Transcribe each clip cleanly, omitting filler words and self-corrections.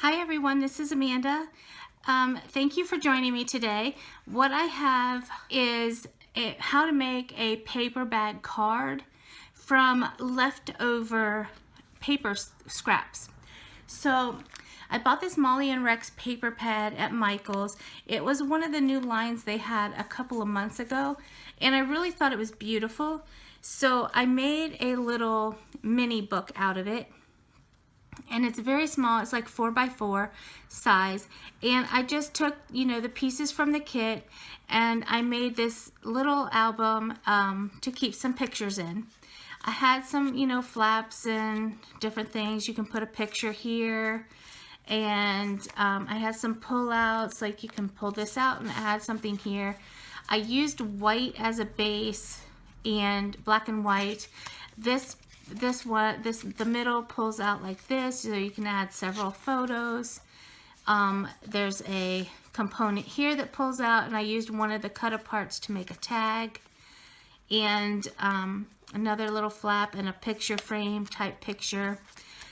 Hi everyone, this is Amanda. Thank you for joining me today. What I have is how to make a paper bag card from leftover paper scraps. So I bought this Molly and Rex paper pad at Michael's. It was one of the new lines they had a couple of months ago, and I really thought it was beautiful. So I made a little mini book out of it. And it's very small. It's like 4x4 size, and I just took the pieces from the kit and I made this little album to keep some pictures in. I had some flaps and different things. You can put a picture here, and I had some pull-outs, like you can pull this out and add something here. I used white as a base and black and white. The middle pulls out like this, so you can add several photos. There's a component here that pulls out, and I used one of the cut aparts to make a tag, and another little flap and a picture frame type picture.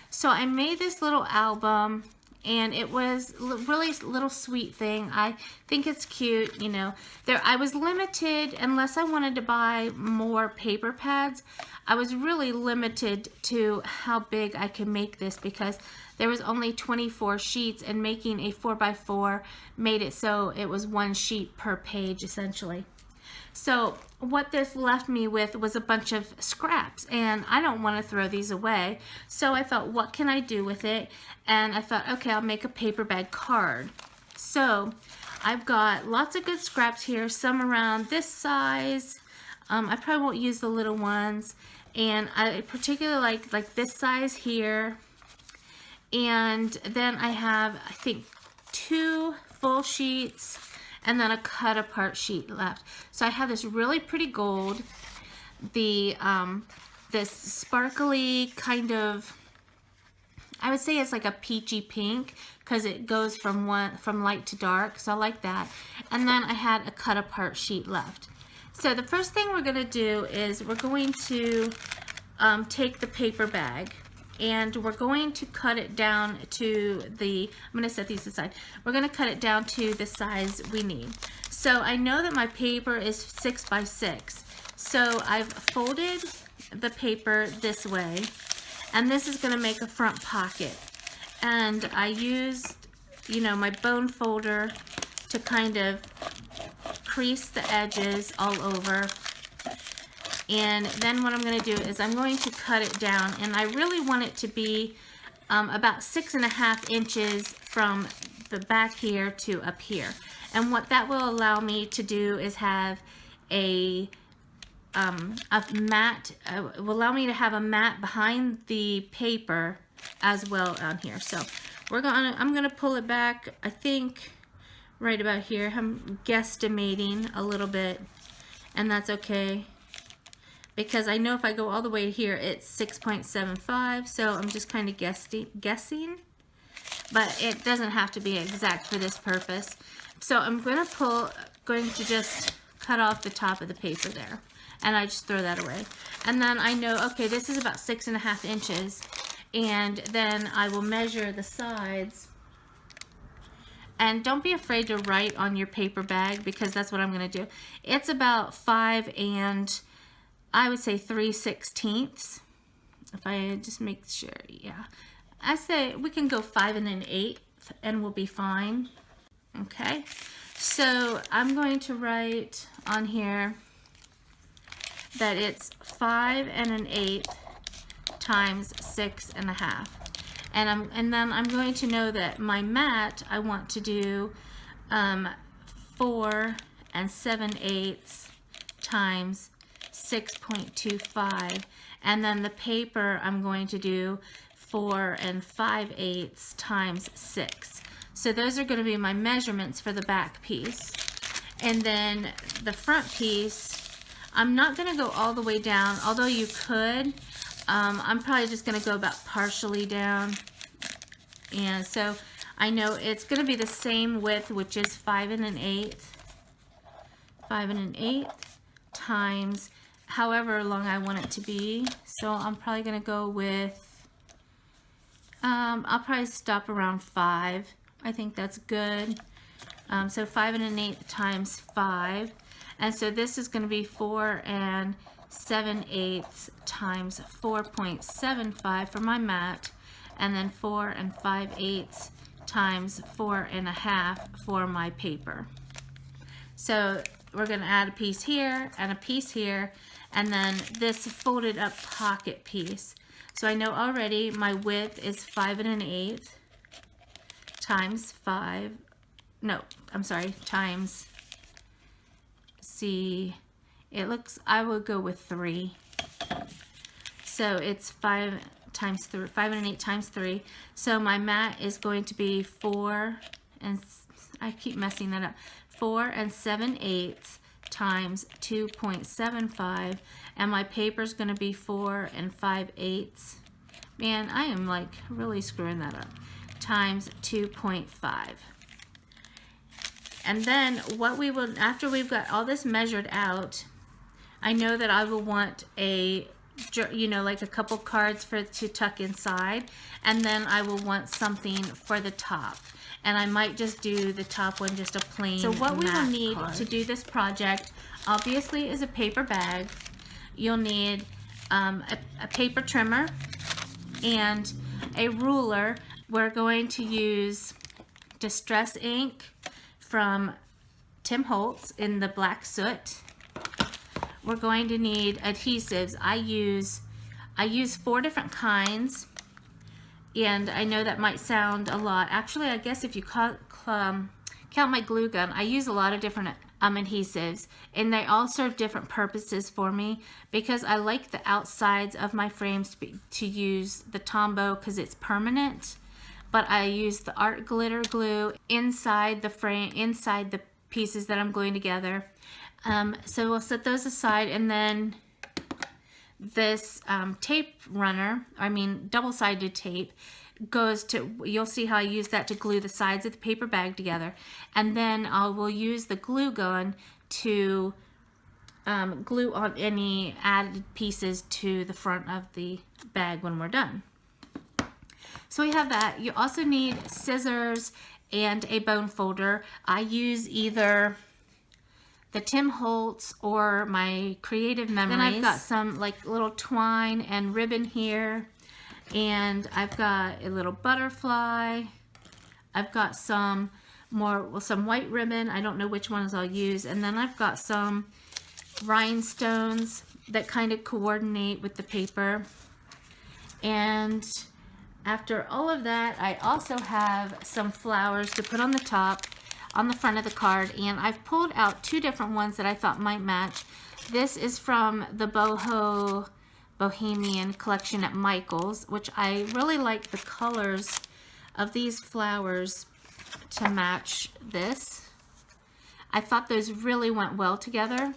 So I made this little album, and it was really little sweet thing. I think it's cute. I was limited, unless I wanted to buy more paper pads. I was really limited to how big I could make this because there was only 24 sheets, and making a 4x4 made it so it was one sheet per page essentially. So what this left me with was a bunch of scraps, and I don't want to throw these away. So I thought, what can I do with it? And I thought, okay, I'll make a paper bag card. So I've got lots of good scraps here, some around this size. I probably won't use the little ones, and I particularly like this size here. And then I have, I think, 2 full sheets and then a cut apart sheet left. So I have this really pretty gold, this sparkly kind of, I would say it's like a peachy pink because it goes from light to dark, so I like that. And then I had a cut apart sheet left. So the first thing we're going to do is we're going to take the paper bag, and we're going to cut it down to I'm going to set these aside. We're going to cut it down to the size we need. So I know that my paper is 6x6. So I've folded the paper this way, and this is going to make a front pocket. And I used, my bone folder to kind of crease the edges all over. And then what I'm going to do is I'm going to cut it down, and I really want it to be about 6.5 inches from the back here to up here. And what that will allow me to do is have a mat. It will allow me to have a mat behind the paper as well on here. So I'm gonna pull it back, I think right about here. I'm guesstimating a little bit, and that's okay, because I know if I go all the way here, it's 6.75, so I'm just kind of guessing, but it doesn't have to be exact for this purpose. So I'm going to just cut off the top of the paper there, and I just throw that away. And then I know, okay, this is about 6.5 inches, and then I will measure the sides. And don't be afraid to write on your paper bag, because that's what I'm going to do. It's about 5 and I would say 3/16. If I just make sure, yeah. I say we can go 5 1/8 and we'll be fine. Okay, so I'm going to write on here that it's 5 1/8 times 6.5. And then I'm going to know that my mat, I want to do 4 7/8 times 6.25, and then the paper I'm going to do 4 5/8 times 6. So those are going to be my measurements for the back piece. And then the front piece, I'm not going to go all the way down, although you could. I'm probably just going to go about partially down. And so I know it's going to be the same width, which is 5 1/8 times however long I want it to be. So I'm probably going to go with I'll probably stop around 5. I think that's good. So 5 1/8 times 5. And so this is going to be 4 7/8 times 4.75 for my mat. And then 4 5/8 times 4 1/2 for my paper. So we're going to add a piece here and a piece here, and then this folded up pocket piece. So I know already my width is 5 1/8 times 5. No, I'm sorry, times, see, it looks, I would go with 3. So it's 5 times 3, 5 1/8 times 3. So my mat is going to be 4, and I keep messing that up, 4 7/8 times 2.75, and my paper is going to be 4 5/8. Man, I am like really screwing that up. Times 2.5. And then what we will, after we've got all this measured out, I know that I will want a, you know, like a couple cards for to tuck inside, and then I will want something for the top. And I might just do the top one just a plain. So what we will need to do this project, obviously, is a paper bag. You'll need a paper trimmer and a ruler. We're going to use Distress ink from Tim Holtz in the black soot. We're going to need adhesives. I use 4 different kinds, and I know that might sound a lot. Actually, I guess if you count my glue gun, I use a lot of different adhesives, and they all serve different purposes for me, because I like the outsides of my frames to use the Tombow because it's permanent, but I use the art glitter glue inside the frame, inside the pieces that I'm gluing together. So we'll set those aside, and then this tape runner, I mean double-sided tape, goes to, you'll see how I use that to glue the sides of the paper bag together, and then I will use the glue gun to glue on any added pieces to the front of the bag when we're done. So we have that. You also need scissors and a bone folder. I use either the Tim Holtz or my Creative Memories. Then I've got some like little twine and ribbon here, and I've got a little butterfly. I've got some white ribbon. I don't know which ones I'll use. And then I've got some rhinestones that kind of coordinate with the paper. And after all of that, I also have some flowers to put on the top, on the front of the card, and I've pulled out 2 different ones that I thought might match. This is from the Bohemian collection at Michael's, which I really like the colors of these flowers to match this. I thought those really went well together.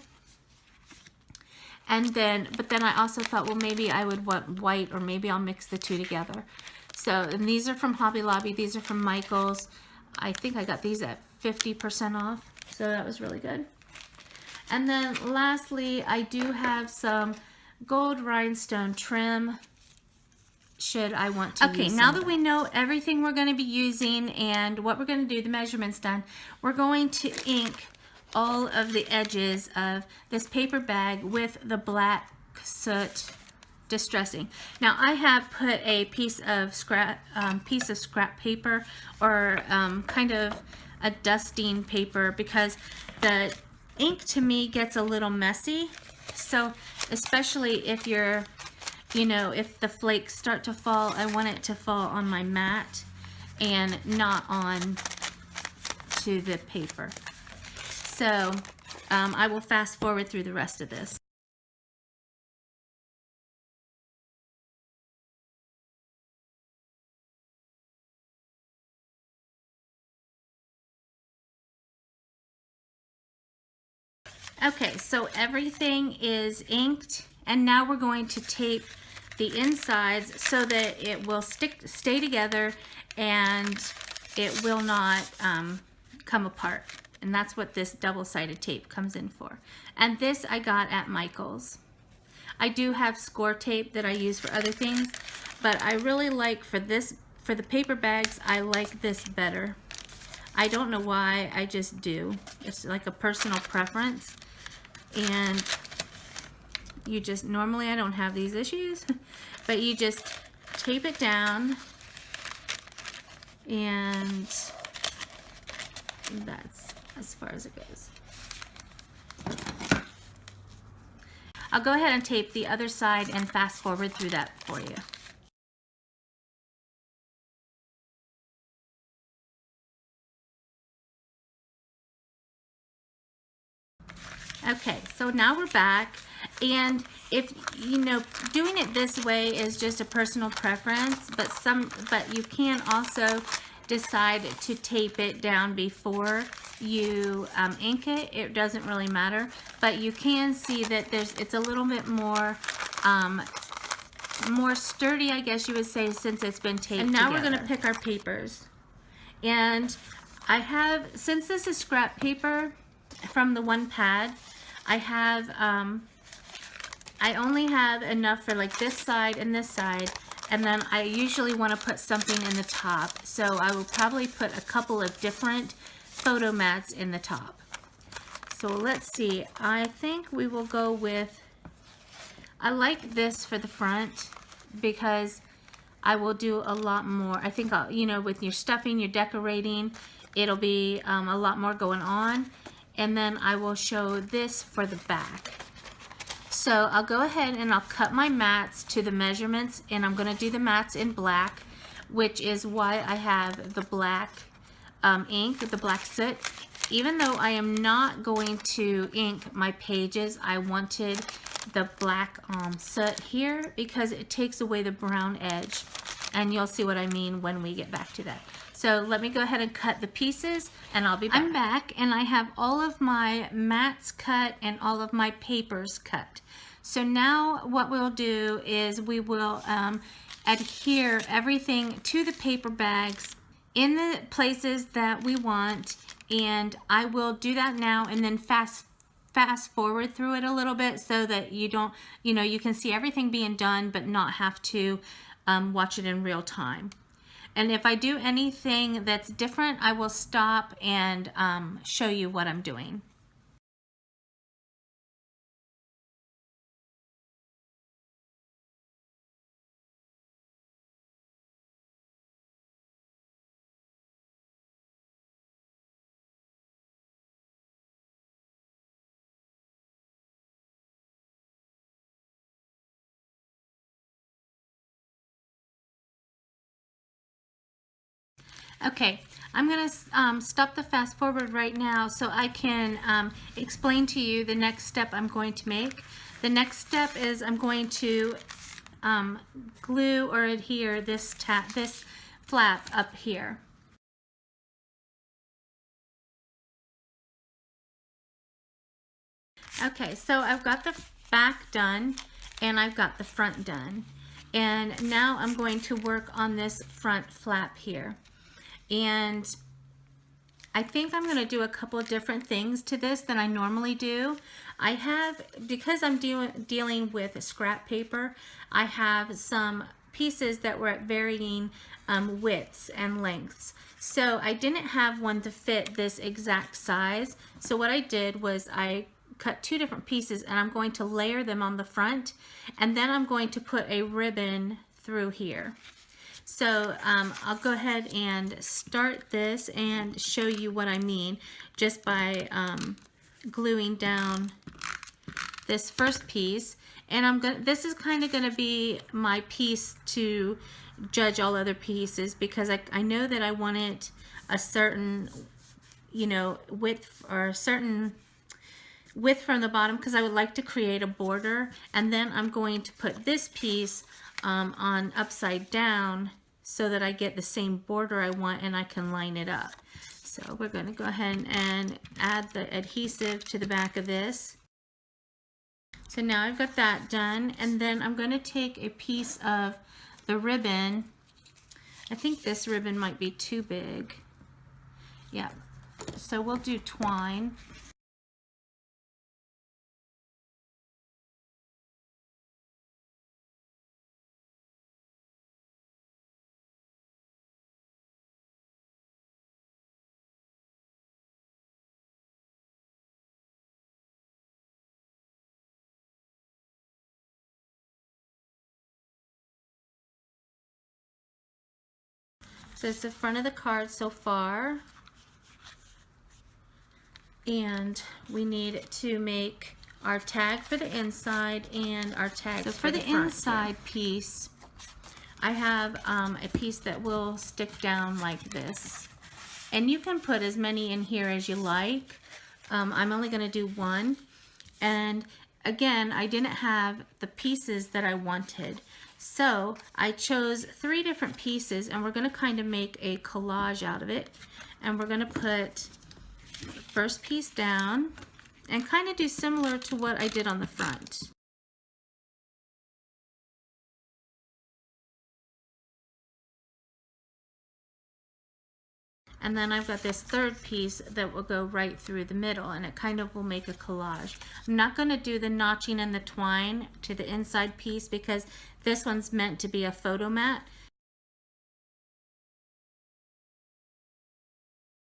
And then, but then I also thought, well, maybe I would want white, or maybe I'll mix the 2 together. So, and these are from Hobby Lobby. These are from Michael's. I think I got these at 50% off. So that was really good. And then lastly, I do have some gold rhinestone trim should I want to use. Okay, now that we know everything we're going to be using and what we're going to do, the measurements done, we're going to ink all of the edges of this paper bag with the black soot distressing. Now I have put a piece of scrap paper, or kind of a dusting paper, because the ink to me gets a little messy. So especially if you're, you know, if the flakes start to fall, I want it to fall on my mat and not on to the paper. So I will fast forward through the rest of this. Okay, so everything is inked, and now we're going to tape the insides so that it will stay together and it will not come apart. And that's what this double-sided tape comes in for. And this I got at Michael's. I do have score tape that I use for other things, but I really like for this for the paper bags, I like this better. I don't know why, I just do. It's like a personal preference. And you just, normally I don't have these issues, but you just tape it down, and that's as far as it goes. I'll go ahead and tape the other side and fast forward through that for you. Okay, so now we're back, and if you know, doing it this way is just a personal preference, but you can also decide to tape it down before you ink it. It doesn't really matter, but you can see that it's a little bit more more sturdy, I guess you would say, since it's been taped together. And now we're going to pick our papers, and I have, since this is scrap paper from the one pad, I have, I only have enough for like this side and this side, and then I usually want to put something in the top, so I will probably put a couple of different photo mats in the top. So let's see, I think we will go with, I like this for the front because I will do a lot more. I think, you know, with your stuffing, your decorating, it'll be a lot more going on. And then I will show this for the back. So I'll go ahead and I'll cut my mats to the measurements, and I'm going to do the mats in black, which is why I have the black ink, the black soot. Even though I am not going to ink my pages, I wanted the black soot here because it takes away the brown edge, and you'll see what I mean when we get back to that. So let me go ahead and cut the pieces, and I'll be back. I'm back, and I have all of my mats cut and all of my papers cut. So now what we'll do is we will adhere everything to the paper bags in the places that we want, and I will do that now and then fast forward through it a little bit so that you don't, you know, you can see everything being done but not have to watch it in real time. And if I do anything that's different, I will stop and show you what I'm doing. Okay, I'm going to stop the fast forward right now so I can explain to you the next step I'm going to make. The next step is I'm going to glue or adhere this flap up here. Okay, so I've got the back done and I've got the front done. And now I'm going to work on this front flap here. And I think I'm going to do a couple of different things to this than I normally do. I have, because I'm dealing with scrap paper, I have some pieces that were at varying widths and lengths. So I didn't have one to fit this exact size. So what I did was I cut two different pieces, and I'm going to layer them on the front, and then I'm going to put a ribbon through here. So I'll go ahead and start this and show you what I mean just by gluing down this first piece. And this is kind of going to be my piece to judge all other pieces, because I know that I want it a certain, you know, width, or a certain width from the bottom, because I would like to create a border. And then I'm going to put this piece on upside down so that I get the same border I want and I can line it up. So we're going to go ahead and add the adhesive to the back of this. So now I've got that done, and then I'm going to take a piece of the ribbon. I think this ribbon might be too big. Yeah, so we'll do twine. So it's the front of the card so far. And we need to make our tag for the inside and our tag for the inside piece. I have a piece that will stick down like this. And you can put as many in here as you like. I'm only going to do one. And again, I didn't have the pieces that I wanted. So I chose 3 different pieces, and we're going to kind of make a collage out of it. And we're going to put the first piece down and kind of do similar to what I did on the front. And then I've got this third piece that will go right through the middle, and it kind of will make a collage. I'm not going to do the notching and the twine to the inside piece because this one's meant to be a photo mat.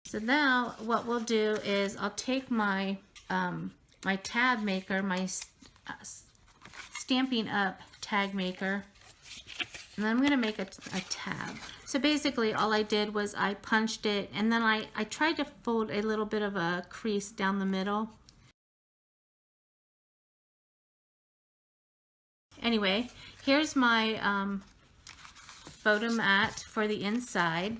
So now what we'll do is I'll take my my tab maker, my Stampin' Up! Tag maker, and then I'm going to make a tab. So basically all I did was I punched it, and then I tried to fold a little bit of a crease down the middle. Anyway, here's my photo mat for the inside.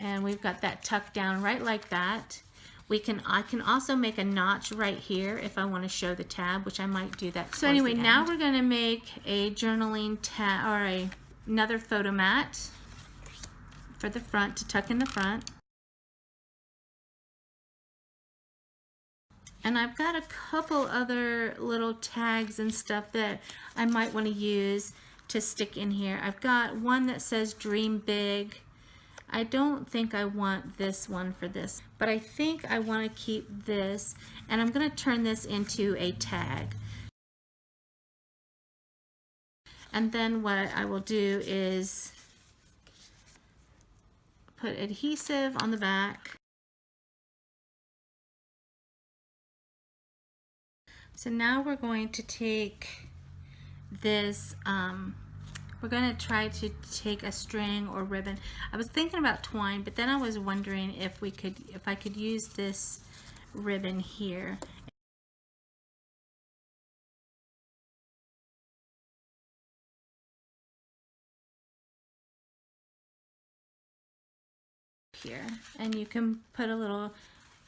And we've got that tucked down right like that. I can also make a notch right here if I want to show the tab, which I might do that. So anyway, now we're going to make a journaling tab, or another photo mat for the front to tuck in the front. And I've got a couple other little tags and stuff that I might want to use to stick in here. I've got one that says Dream Big. I don't think I want this one for this, but I think I want to keep this, and I'm going to turn this into a tag. And then what I will do is put adhesive on the back. So now we're going to take this, we're going to try to take a string or ribbon. I was thinking about twine, but then I was wondering if I could use this ribbon here. Here, and you can put a little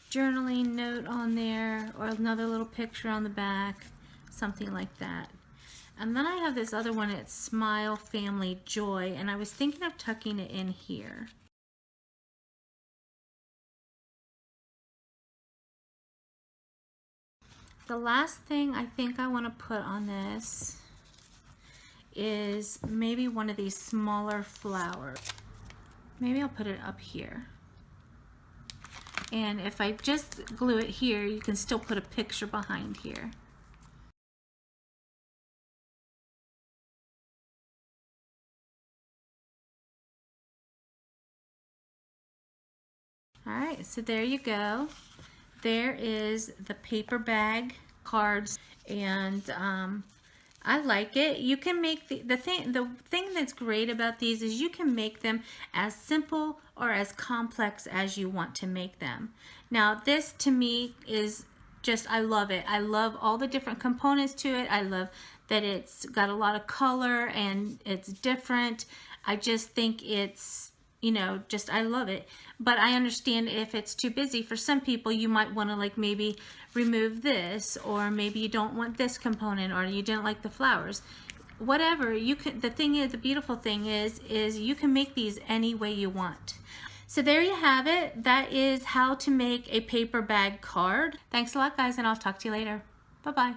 journaling note on there, or another little picture on the back, something like that. And then I have this other one, it's Smile Family Joy, and I was thinking of tucking it in here. The last thing I think I want to put on this is maybe one of these smaller flowers. Maybe I'll put it up here. And if I just glue it here, you can still put a picture behind here. Alright, so there you go. There is the paper bag cards, and I like it. You can make the thing that's great about these is you can make them as simple or as complex as you want to make them. Now this to me is just, I love it. I love all the different components to it. I love that it's got a lot of color and it's different. I just think it's, you know, just, I love it. But I understand if it's too busy for some people, you might want to like maybe remove this, or maybe you don't want this component, or you didn't like the flowers. Whatever, you can, the thing is, the beautiful thing is you can make these any way you want. So there you have it. That is how to make a paper bag card. Thanks a lot, guys, and I'll talk to you later. Bye-bye.